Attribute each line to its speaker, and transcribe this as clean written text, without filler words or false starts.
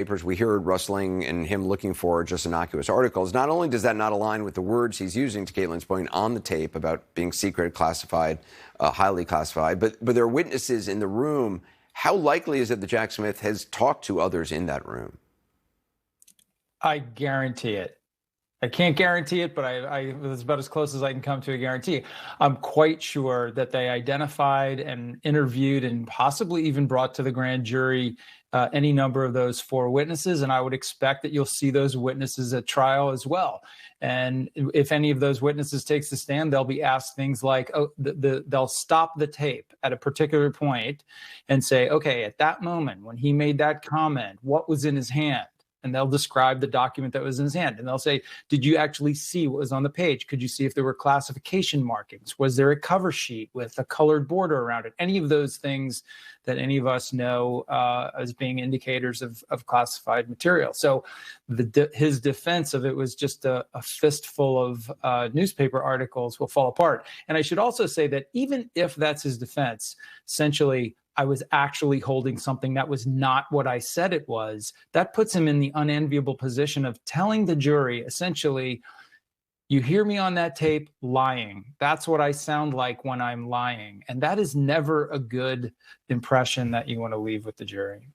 Speaker 1: papers, we hear rustling and him looking for just innocuous articles. Not only does that not align with the words he's using, to Caitlin's point, on the tape about being secret, classified, highly classified, but there are witnesses in the room. How likely is it that Jack Smith has talked to others in that room?
Speaker 2: I guarantee it. I can't guarantee it, but it's about as close as I can come to a guarantee. I'm quite sure that they identified and interviewed and possibly even brought to the grand jury any number of those 4 witnesses, and I would expect that you'll see those witnesses at trial as well. And if any of those witnesses takes the stand, they'll be asked things like, they'll stop the tape at a particular point and say, okay, at that moment when he made that comment, what was in his hand? And they'll describe the document that was in his hand. And they'll say, did you actually see what was on the page? Could you see if there were classification markings? Was there a cover sheet with a colored border around it? Any of those things that any of us know as being indicators of classified material. So his defense of it was just a fistful of newspaper articles will fall apart. And I should also say that even if that's his defense, essentially, I was actually holding something that was not what I said it was. That puts him in the unenviable position of telling the jury, essentially, you hear me on that tape lying. That's what I sound like when I'm lying. And that is never a good impression that you want to leave with the jury.